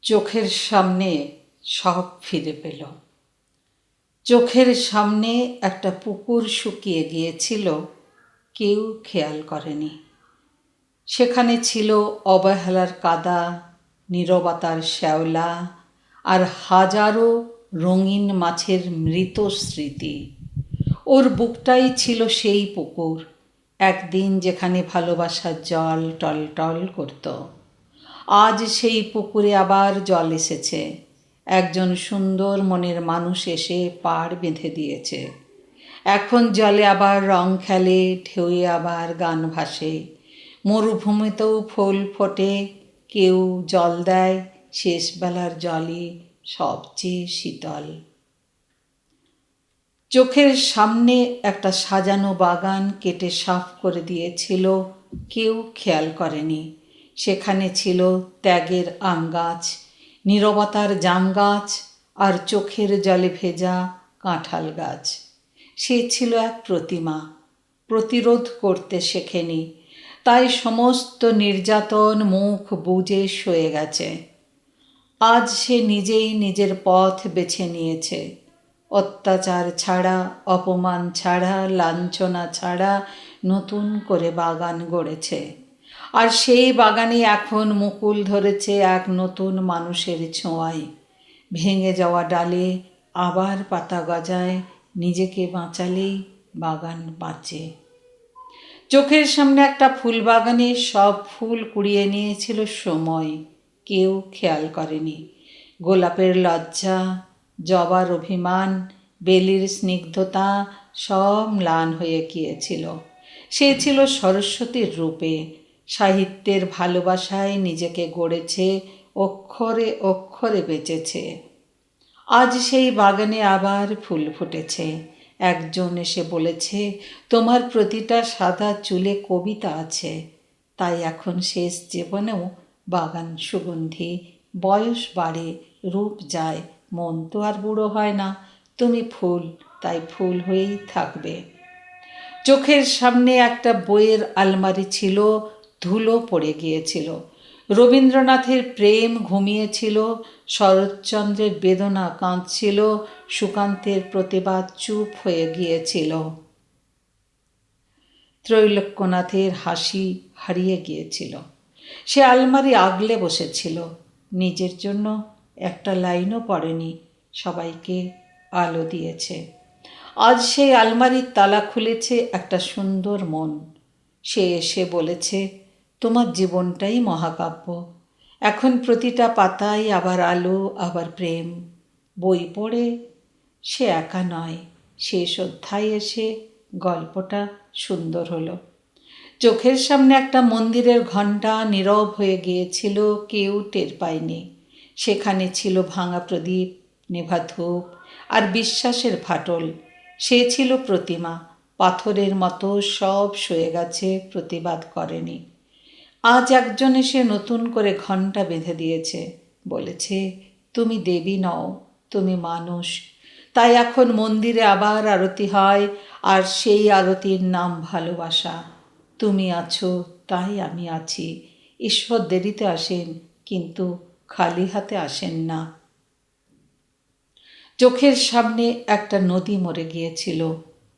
চোখের সামনে সব ফিরে পেল। চোখের সামনে একটা পুকুর শুকিয়ে গিয়েছিল, কেউ খেয়াল করেনি। সেখানে ছিল অবহেলার কাদা, নীরবতার শ্যাওলা আর হাজারো রঙিন মাছের মৃত স্মৃতি। ওর বুকটাই ছিল সেই পুকুর, একদিন যেখানে ভালোবাসার জল টলটল করত। আজ সেই পুকুরে আবার জল এসেছে। একজন সুন্দর মনের মানুষ এসে পাড় বেঁধে দিয়েছে। এখন জলে আবার রং খেলে, ঢেউয়ে আবার গান ভাসে। মরুভূমিতেও ফুল ফোটে, কেউ জল দেয়, শেষবেলার জলই সবচেয়ে শীতল। চোখের সামনে একটা সাজানো বাগান কেটে সাফ করে দিয়েছিল, কেউ খেয়াল করেনি। সেখানে ছিল ত্যাগের আম গাছ, নীরবতার জাম গাছ আর চোখের জলে ভেজা কাঁঠাল গাছ। সে ছিল এক প্রতিমা, প্রতিরোধ করতে শেখেনি, তাই সমস্ত নির্যাতন মুখ বুজে সয়ে গেছে। আজ সে নিজেই নিজের পথ বেছে নিয়েছে। অত্যাচার ছাড়া, অপমান ছাড়া, লাঞ্ছনা ছাড়া নতুন করে বাগান গড়েছে। আর সেই বাগানে এখন মুকুল ধরেছে এক নতুন মানুষের ছোঁয়ায়। ভেঙে যাওয়া ডালে আবার পাতা গজায়, নিজেকে বাঁচালেই বাগান বাঁচে। চোখের সামনে একটা ফুল বাগানে সব ফুল কুড়িয়ে নিয়েছিল সময়, কেউ খেয়াল করেনি। গোলাপের লজ্জা, জবার অভিমান, বেলির স্নিগ্ধতা সব ম্লান হয়ে গিয়েছিল। সে ছিল সরস্বতীর রূপে, সাহিত্যের ভালোবাসায় নিজেকে গড়েছে, অক্ষরে অক্ষরে বেঁচেছে। আজ সেই বাগানে আবার ফুল ফুটেছে। একজন এসে বলেছে, তোমার প্রতিটা সাদা চুলে কবিতা আছে। তাই এখন শেষ জীবনেও বাগান সুগন্ধি। বয়স বাড়ে, রূপ যায়, মন তো আর বুড়ো হয় না। তুমি ফুল, তাই ফুল হয়েই থাকবে। চোখের সামনে একটা বইয়ের আলমারি ছিল, ধুলো পড়ে গিয়েছিল। রবীন্দ্রনাথের প্রেম ঘুমিয়েছিল, শরৎচন্দ্রের বেদনা কাঁদছিল, সুকান্তের প্রতিবাদ চুপ হয়ে গিয়েছিল। ত্রৈলোক্যনাথের হাসি হারিয়ে গিয়েছিল। সে আলমারি আগলে বসেছিল, নিজের জন্য একটা লাইনও পড়েনি, সবাইকে আলো দিয়েছে। আজ সেই আলমারির তালা খুলেছে একটা সুন্দর মন। সে এসে বলেছে, তোমার জীবনটাই মহাকাব্য। এখন প্রতিটা পাতায় আবার আলো, আবার প্রেম। বই পড়ে সে একা নয়, শেষ অধ্যায়ে এসে গল্পটা সুন্দর হলো। চোখের সামনে একটা মন্দিরের ঘণ্টা নীরব হয়ে গিয়েছিল, কেউ টের পায়নি। সেখানে ছিল ভাঙা প্রদীপ, নেভা ধূপ আর বিশ্বাসের ফাটল। সে ছিল প্রতিমা, পাথরের মতো সব সয়ে গেছে, প্রতিবাদ করেনি। আজ একজন এসে নতুন করে ঘণ্টা বেঁধে দিয়েছে, বলেছে, তুমি দেবী নও, তুমি মানুষ। তাই এখন মন্দিরে আবার আরতি হয়, আর সেই আরতির নাম ভালোবাসা। তুমি আছো, তাই আমি আছি। ঈশ্বর দেরিতে আসেন, কিন্তু খালি হাতে আসেন না। চোখের সামনে একটা নদী মরে গিয়েছিল,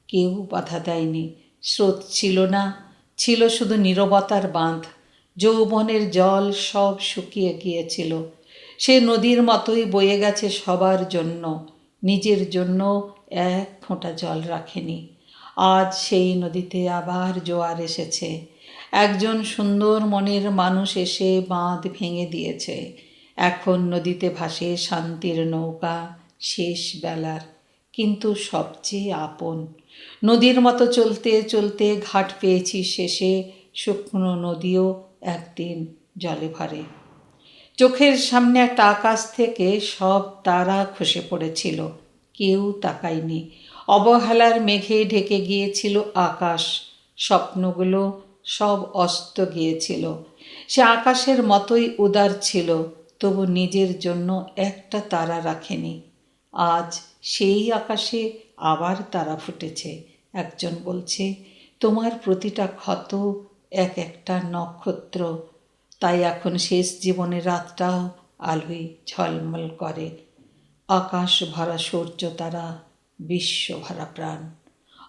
কেউ বাধা দেয়নি। স্রোত ছিল না, ছিল শুধু নীরবতার বাঁধ। যৌবনের জল সব শুকিয়ে গিয়েছিল। সে নদীর মতোই বয়ে গেছে সবার জন্য, নিজের জন্য এক ফোঁটা জল রাখেনি। আজ সেই নদীতে আবার জোয়ার এসেছে। একজন সুন্দর মনের মানুষ এসে বাঁধ ভেঙে দিয়েছে। এখন নদীতে ভাসে শান্তির নৌকা, শেষ বেলার, কিন্তু সবচেয়ে আপন। নদীর মতো চলতে চলতে ঘাট পেয়েছি শেষে, শুকনো নদীও একদিন জলে ভরে। চোখের সামনে একটা আকাশ থেকে সব তারা খসে পড়েছিল, কেউ তাকায়নি। অবহেলার মেঘে ঢেকে গিয়েছিল আকাশ, স্বপ্নগুলো সব অস্ত গিয়েছিল। সে আকাশের মতোই উদার ছিল, তবু নিজের জন্য একটা তারা রাখেনি। আজ সেই আকাশে আবার তারা ফুটেছে। একজন বলছে, তোমার প্রতিটা ক্ষত এক একটা নক্ষত্র। তাই এখন শেষ জীবনের রাতটাও আলোয় ঝলমল করে। আকাশ ভরা সূর্য তারা, বিশ্ব ভরা প্রাণ।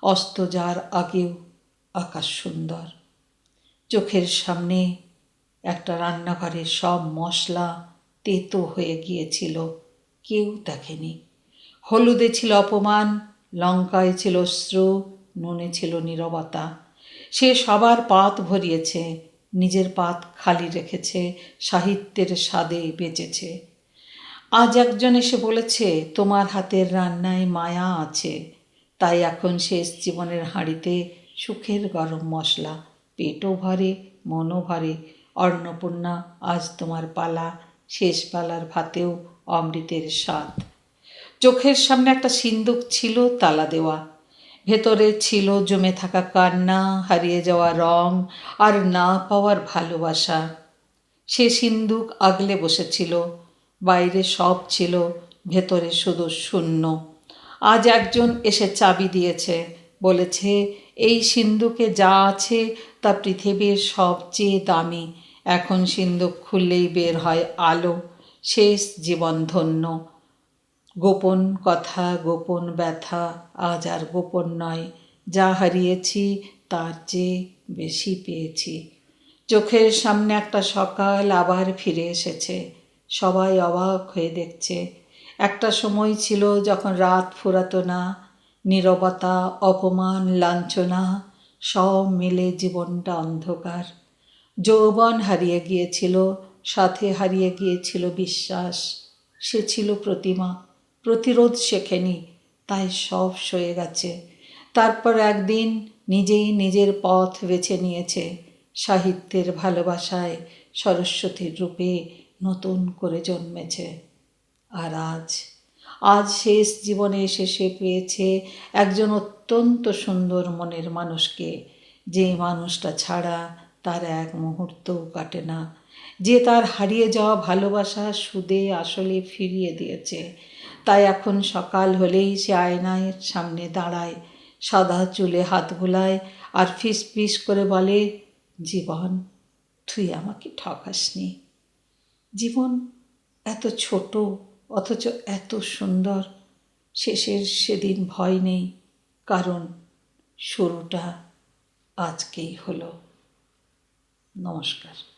অস্ত যার আগেও আকাশ সুন্দর। চোখের সামনে একটা রান্নাঘরে সব মশলা তেতো হয়ে গিয়েছিল, কেউ দেখেনি। হলুদে ছিল অপমান, লঙ্কায় ছিল অশ্রু, নুনে ছিল নীরবতা। সে সবার পাত ভরিয়েছে, নিজের পাত খালি রেখেছে, সাহিত্যের স্বাদে বেঁচেছে। আজ একজন এসে বলেছে, তোমার হাতের রান্নায় মায়া আছে, তাই এখন শেষ জীবনের হাঁড়িতে সুখের গরম মশলা। পেটও ভরে, মনও ভরে। অন্নপূর্ণা, আজ তোমার পালা, শেষ পালার ভাতেও অমৃতের স্বাদ। চোখের সামনে একটা সিন্দুক ছিল তালা দেওয়া। ভেতরে ছিল জমে থাকা কান্না, হারিয়ে যাওয়া রং, আর না পাওয়ার ভালোবাসা। সে সিন্দুক আগলে বসেছিল। বাইরে সব ছিল, ভেতরে শুধু শূন্য। আজ একজন এসে চাবি দিয়েছে, বলেছে, এই সিন্দুকে যা আছে তা পৃথিবীর সবচেয়ে দামি। এখন সিন্দুক খুললেই বের হয় আলো। শেষ জীবন ধন্য। গোপন কথা, গোপন ব্যথা আজ আর গোপন নয়। যা হারিয়েছি তার চেয়ে বেশি পেয়েছি। চোখের সামনে একটা সকাল আবার ফিরে এসেছে। সবাই অবাক হয়ে দেখছে। একটা সময় ছিল যখন রাত ফুরাতো না, নীরবতা, অপমান, লাঞ্ছনা সব মিলে জীবনটা অন্ধকার। যৌবন হারিয়ে গিয়েছিল, সাথে হারিয়ে গিয়েছিল বিশ্বাস। সে ছিল প্রতিমা, প্রতিরোধ শেখেনি, তাই সব সয়ে গেছে। তারপর একদিন নিজেই নিজের পথ বেছে নিয়েছে, সাহিত্যের ভালোবাসায় সরস্বতীর রূপে নতুন করে জন্মেছে। আর আজ শেষ জীবনে এসে সে পেয়েছে একজন অত্যন্ত সুন্দর মনের মানুষকে, যে মানুষটা ছাড়া তার এক মুহূর্তও কাটে না, যে তার হারিয়ে যাওয়া ভালোবাসা সুদে আসলে ফিরিয়ে দিয়েছে। তাই এখন সকাল হলেই সে আয়নার সামনে দাঁড়ায়, সাদা চুলে হাত বুলায় আর ফিস ফিস করে বলে, জীবন, তুই আমাকে ঠকাসনি। জীবন এত ছোট, অথচ এত সুন্দর। শেষের সেদিন ভয় নেই, কারণ শুরুটা আজকেই হলো। নমস্কার।